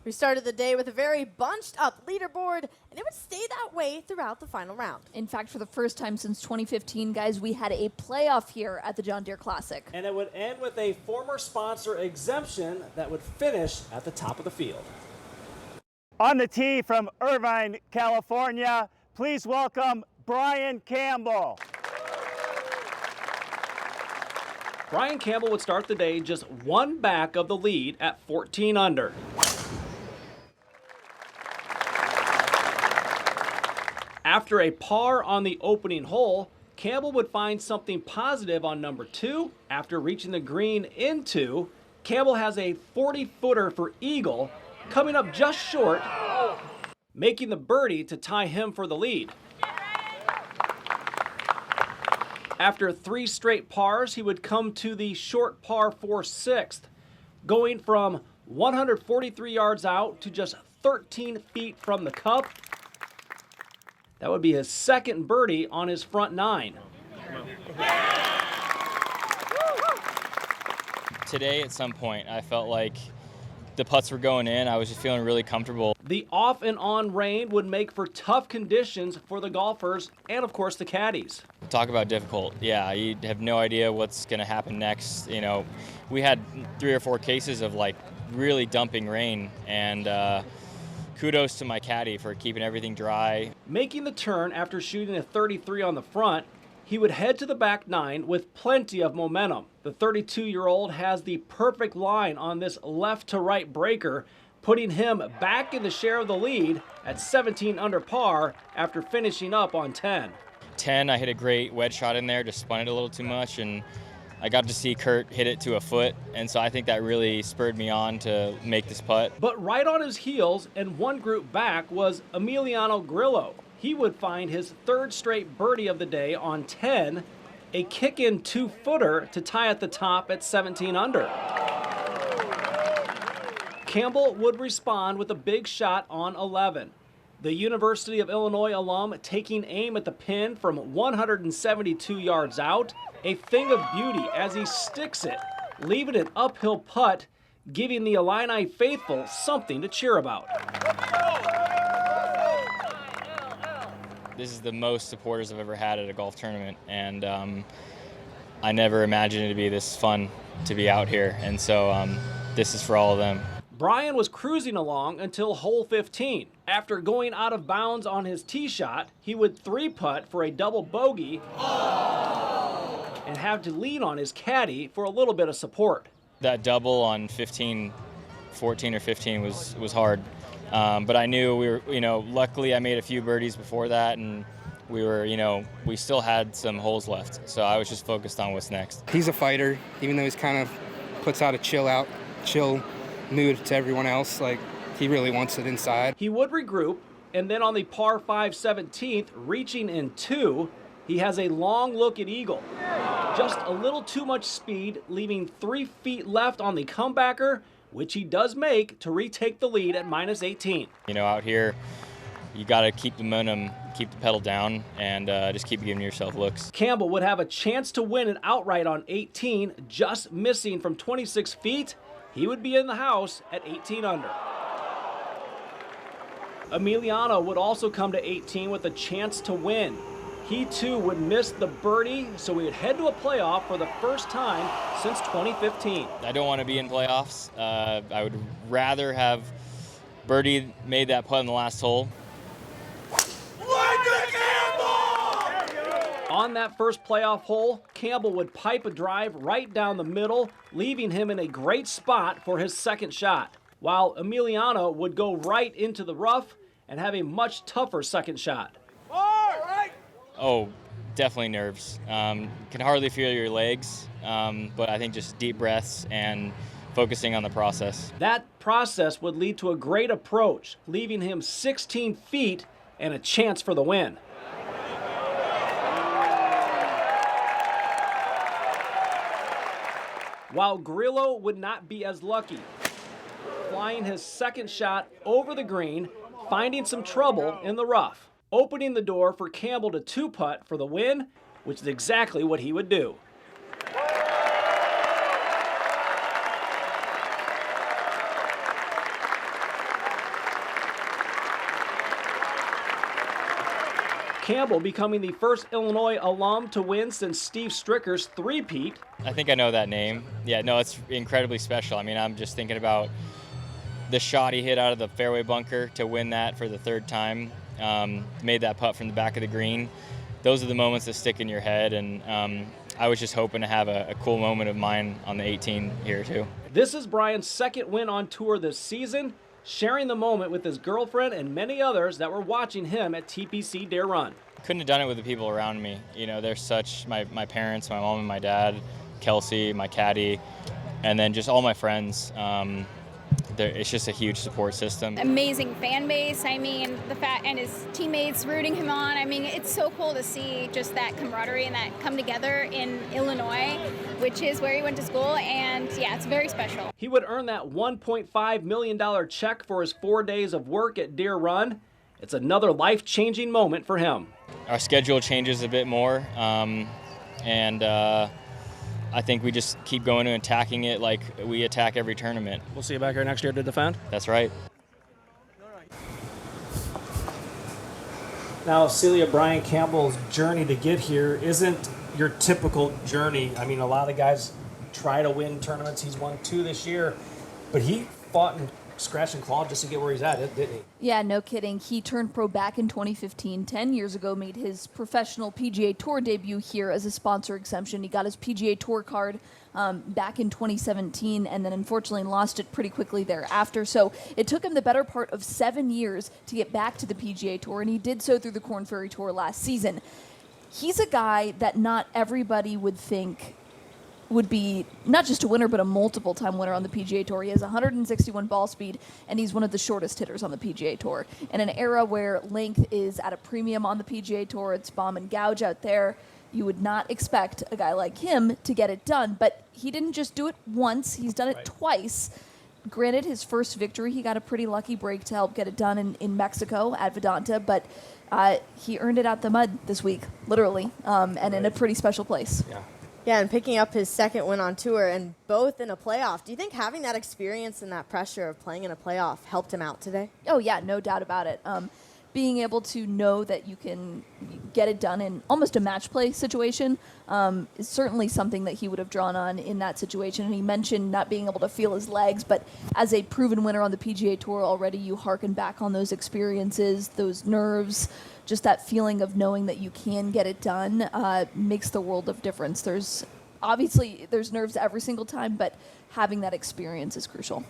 We started the day with a very bunched up leaderboard, and it would stay that way throughout the final round. In fact, for the first time since 2015, guys, we had a playoff here at the John Deere Classic. And it would end with a former sponsor exemption that would finish at the top of the field. On the tee from Irvine, California, please welcome Brian Campbell. Brian Campbell would start the day just one back of the lead at 14 under. After a par on the opening hole, Campbell would find something positive on number 2. After reaching the green in 2, Campbell has a 40-footer for eagle, coming up just short, making the birdie to tie him for the lead. After 3 straight pars, he would come to the short par 4 6th, going from 143 yards out to just 13 feet from the cup. That would be his second birdie on his front 9. Today, at some point, I felt like the putts were going in. I was just feeling really comfortable. The off and on rain would make for tough conditions for the golfers and, of course, the caddies. Talk about difficult. Yeah, you have no idea what's going to happen next. You know, we had 3 or 4 cases of like really dumping rain, and kudos to my caddy for keeping everything dry. Making the turn after shooting a 33 on the front, he would head to the back 9 with plenty of momentum. The 32-year-old has the perfect line on this left to right breaker, putting him back in the share of the lead at 17 under par after finishing up on 10. 10, I hit a great wedge shot in there, just spun it a little too much, and I got to see Kurt hit it to a foot, and so I think that really spurred me on to make this putt. But right on his heels and one group back was Emiliano Grillo. He would find his 3rd straight birdie of the day on 10, a kick-in 2-footer to tie at the top at 17 under. Campbell would respond with a big shot on 11. The University of Illinois alum taking aim at the pin from 172 yards out, a thing of beauty as he sticks it, leaving an uphill putt, giving the Illini faithful something to cheer about. This is the most supporters I've ever had at a golf tournament, and I never imagined it to be this fun to be out here, and so this is for all of them. Brian was cruising along until hole 15. After going out of bounds on his tee shot, he would 3-putt for a double bogey and have to lean on his caddy for a little bit of support. That double on 14 or 15 was hard. But I knew we were, luckily I made a few birdies before that, and we still had some holes left. So I was just focused on what's next. He's a fighter, even though he's kind of puts out a chill mood to everyone else. Like, he really wants it inside. He would regroup, and then on the par 5 17th, reaching in 2, he has a long look at eagle. Just a little too much speed, leaving 3 feet left on the comebacker, which he does make to retake the lead at minus 18. Out here, you got to keep the momentum, keep the pedal down, and just keep giving yourself looks. Campbell would have a chance to win it outright on 18, just missing from 26 feet. He would be in the house at 18 under. Emiliano would also come to 18 with a chance to win. He too would miss the birdie, so we would head to a playoff for the first time since 2015. I don't want to be in playoffs. I would rather have birdie made that putt in the last hole. On that first playoff hole, Campbell would pipe a drive right down the middle, leaving him in a great spot for his second shot, while Emiliano would go right into the rough and have a much tougher second shot. Oh, definitely nerves. Can hardly feel your legs, but I think just deep breaths and focusing on the process. That process would lead to a great approach, leaving him 16 feet and a chance for the win. While Grillo would not be as lucky, flying his second shot over the green, finding some trouble in the rough, opening the door for Campbell to 2-putt for the win, which is exactly what he would do. Campbell becoming the first Illinois alum to win since Steve Stricker's three-peat. I think I know that name. Yeah, no, it's incredibly special. I mean, I'm just thinking about the shot he hit out of the fairway bunker to win that for the third time. Made that putt from the back of the green. Those are the moments that stick in your head, and I was just hoping to have a cool moment of mine on the 18 here too. This is Brian's second win on tour this season, sharing the moment with his girlfriend and many others that were watching him at TPC Deere Run. Couldn't have done it with the people around me. You know, they're such, my parents, my mom and my dad, Kelsey, my caddy, and then just all my friends. It's just a huge support system. Amazing fan base. I mean, and his teammates rooting him on. I mean, it's so cool to see just that camaraderie and that come together in Illinois, which is where he went to school. And yeah, it's very special. He would earn that $1.5 million check for his 4 days of work at Deere Run. It's another life-changing moment for him. Our schedule changes a bit more, and I think we just keep going and attacking it like we attack every tournament. We'll see you back here next year to defend. That's right. Now, Celia, Brian Campbell's journey to get here isn't your typical journey. I mean, a lot of guys try to win tournaments. He's won 2 this year, but he fought and scratched and clawed just to get where he's at, didn't he? Yeah, no kidding. He turned pro back in 2015. 10 years ago, made his professional PGA Tour debut here as a sponsor exemption. He got his PGA Tour card back in 2017, and then unfortunately lost it pretty quickly thereafter. So it took him the better part of 7 years to get back to the PGA Tour, and he did so through the Korn Ferry Tour last season. He's a guy that not everybody would think would be not just a winner, but a multiple-time winner on the PGA Tour. He has 161 ball speed, and he's one of the shortest hitters on the PGA Tour. In an era where length is at a premium on the PGA Tour, it's bomb and gouge out there, you would not expect a guy like him to get it done. But he didn't just do it once. He's done it twice. Granted, his first victory, he got a pretty lucky break to help get it done in Mexico at Vedanta, but he earned it out the mud this week, literally, and in a pretty special place. Yeah, and picking up his second win on tour, and both in a playoff. Do you think having that experience and that pressure of playing in a playoff helped him out today? Oh, yeah, no doubt about it. Being able to know that you can get it done in almost a match play situation is certainly something that he would have drawn on in that situation. And he mentioned not being able to feel his legs, but as a proven winner on the PGA Tour already, you harken back on those experiences, those nerves, just that feeling of knowing that you can get it done makes the world of difference. There's nerves every single time, but having that experience is crucial.